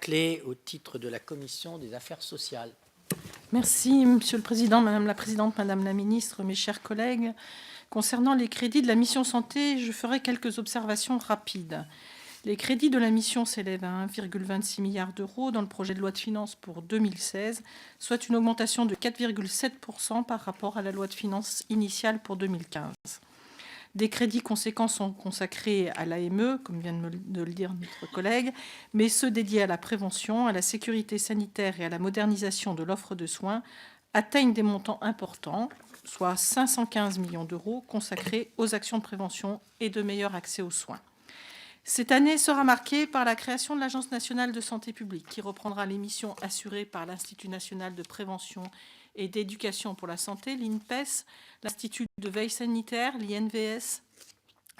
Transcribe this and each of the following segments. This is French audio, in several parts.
Laclais au titre de la Commission des affaires sociales. Merci, Monsieur le Président, Madame la Présidente, Madame la Ministre, mes chers collègues. Concernant les crédits de la mission santé, je ferai quelques observations rapides. Les crédits de la mission s'élèvent à 1,26 milliard d'euros dans le projet de loi de finances pour 2016, soit une augmentation de 4,7% par rapport à la loi de finances initiale pour 2015. Des crédits conséquents sont consacrés à l'AME, comme vient de le dire notre collègue, mais ceux dédiés à la prévention, à la sécurité sanitaire et à la modernisation de l'offre de soins atteignent des montants importants, soit 515 millions d'euros consacrés aux actions de prévention et de meilleur accès aux soins. Cette année sera marquée par la création de l'Agence nationale de santé publique, qui reprendra les missions assurées par l'Institut national de prévention et d'éducation pour la santé, l'INPES, l'Institut de veille sanitaire, l'INVS,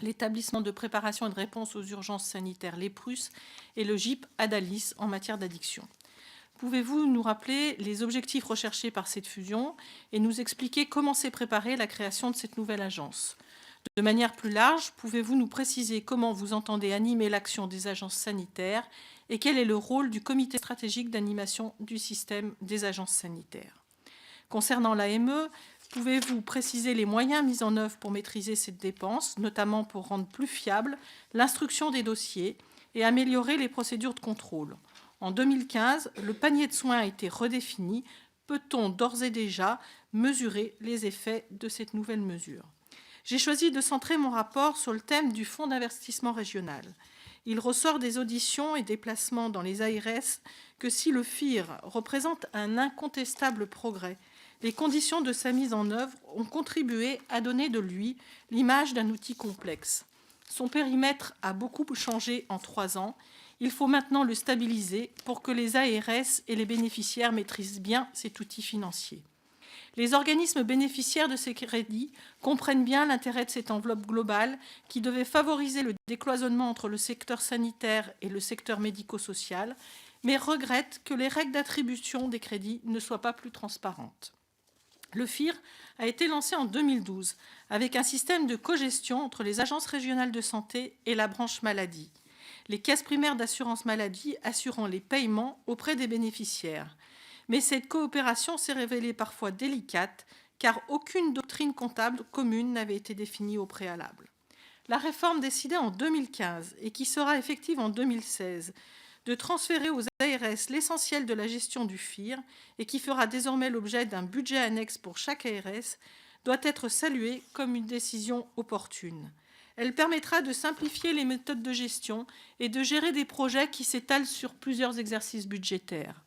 l'établissement de préparation et de réponse aux urgences sanitaires, l'EPRUS, et le GIP Adalis en matière d'addiction. Pouvez-vous nous rappeler les objectifs recherchés par cette fusion et nous expliquer comment s'est préparée la création de cette nouvelle agence ? De manière plus large, pouvez-vous nous préciser comment vous entendez animer l'action des agences sanitaires et quel est le rôle du comité stratégique d'animation du système des agences sanitaires ? Concernant l'AME, pouvez-vous préciser les moyens mis en œuvre pour maîtriser cette dépense, notamment pour rendre plus fiable l'instruction des dossiers et améliorer les procédures de contrôle ? En 2015, le panier de soins a été redéfini. Peut-on d'ores et déjà mesurer les effets de cette nouvelle mesure ? J'ai choisi de centrer mon rapport sur le thème du fonds d'investissement régional. Il ressort des auditions et des placements dans les ARS que si le FIR représente un incontestable progrès, les conditions de sa mise en œuvre ont contribué à donner de lui l'image d'un outil complexe. Son périmètre a beaucoup changé en 3 ans. Il faut maintenant le stabiliser pour que les ARS et les bénéficiaires maîtrisent bien cet outil financier. Les organismes bénéficiaires de ces crédits comprennent bien l'intérêt de cette enveloppe globale qui devait favoriser le décloisonnement entre le secteur sanitaire et le secteur médico-social, mais regrettent que les règles d'attribution des crédits ne soient pas plus transparentes. Le FIR a été lancé en 2012 avec un système de cogestion entre les agences régionales de santé et la branche maladie, les caisses primaires d'assurance maladie assurant les paiements auprès des bénéficiaires. Mais cette coopération s'est révélée parfois délicate, car aucune doctrine comptable commune n'avait été définie au préalable. La réforme décidée en 2015 et qui sera effective en 2016 de transférer aux ARS l'essentiel de la gestion du FIR et qui fera désormais l'objet d'un budget annexe pour chaque ARS doit être saluée comme une décision opportune. Elle permettra de simplifier les méthodes de gestion et de gérer des projets qui s'étalent sur plusieurs exercices budgétaires.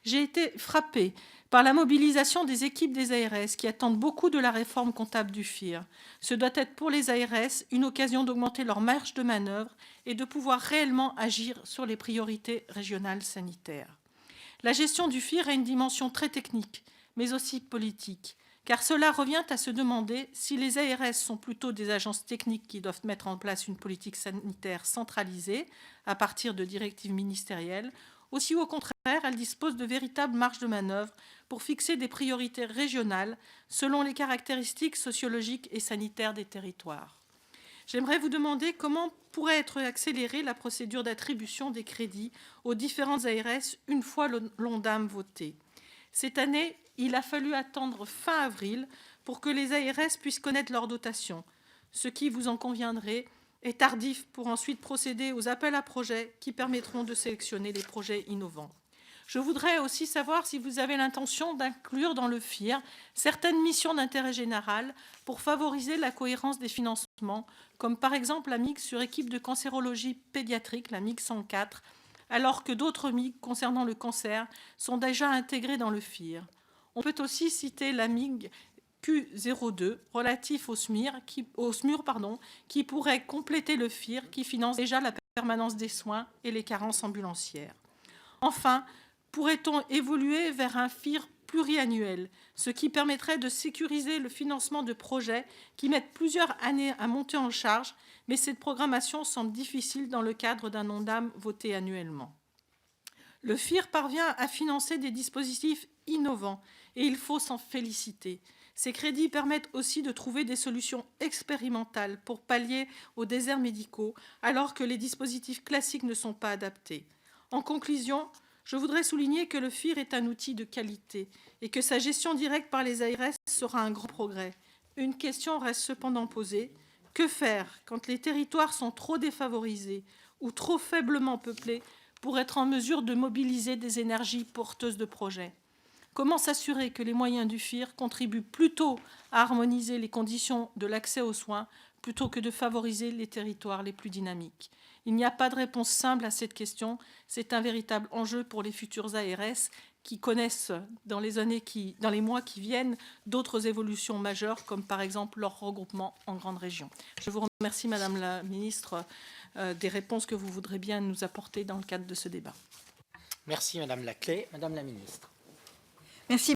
J'ai été frappée par la mobilisation des équipes des ARS qui attendent beaucoup de la réforme comptable du FIR. Ce doit être pour les ARS une occasion d'augmenter leur marge de manœuvre et de pouvoir réellement agir sur les priorités régionales sanitaires. La gestion du FIR a une dimension très technique, mais aussi politique, car cela revient à se demander si les ARS sont plutôt des agences techniques qui doivent mettre en place une politique sanitaire centralisée à partir de directives ministérielles, ou si au contraire, elles disposent de véritables marges de manœuvre pour fixer des priorités régionales selon les caractéristiques sociologiques et sanitaires des territoires. J'aimerais vous demander comment pourrait être accélérée la procédure d'attribution des crédits aux différentes ARS une fois l'ONDAM voté. Cette année, il a fallu attendre fin avril pour que les ARS puissent connaître leur dotation, ce qui, vous en conviendrez, est tardif pour ensuite procéder aux appels à projets qui permettront de sélectionner les projets innovants. Je voudrais aussi savoir si vous avez l'intention d'inclure dans le FIR certaines missions d'intérêt général pour favoriser la cohérence des financements, comme par exemple la MIG sur équipe de cancérologie pédiatrique, la MIG 104, alors que d'autres MIG concernant le cancer sont déjà intégrées dans le FIR. On peut aussi citer la MIG Q02 relatif au SMUR, qui pourrait compléter le FIR qui finance déjà la permanence des soins et les carences ambulancières. Enfin, pourrait-on évoluer vers un FIR pluriannuel, ce qui permettrait de sécuriser le financement de projets qui mettent plusieurs années à monter en charge, mais cette programmation semble difficile dans le cadre d'un ONDAM voté annuellement. Le FIR parvient à financer des dispositifs innovants et il faut s'en féliciter. Ces crédits permettent aussi de trouver des solutions expérimentales pour pallier aux déserts médicaux, alors que les dispositifs classiques ne sont pas adaptés. En conclusion, je voudrais souligner que le FIR est un outil de qualité et que sa gestion directe par les ARS sera un grand progrès. Une question reste cependant posée. Que faire quand les territoires sont trop défavorisés ou trop faiblement peuplés pour être en mesure de mobiliser des énergies porteuses de projets? Comment s'assurer que les moyens du FIR contribuent plutôt à harmoniser les conditions de l'accès aux soins plutôt que de favoriser les territoires les plus dynamiques? Il n'y a pas de réponse simple à cette question. C'est un véritable enjeu pour les futurs ARS qui connaissent dans les mois qui viennent d'autres évolutions majeures, comme par exemple leur regroupement en grande région. Je vous remercie, Madame la Ministre, des réponses que vous voudrez bien nous apporter dans le cadre de ce débat. Merci, Madame Laclais. Madame la Ministre. Merci.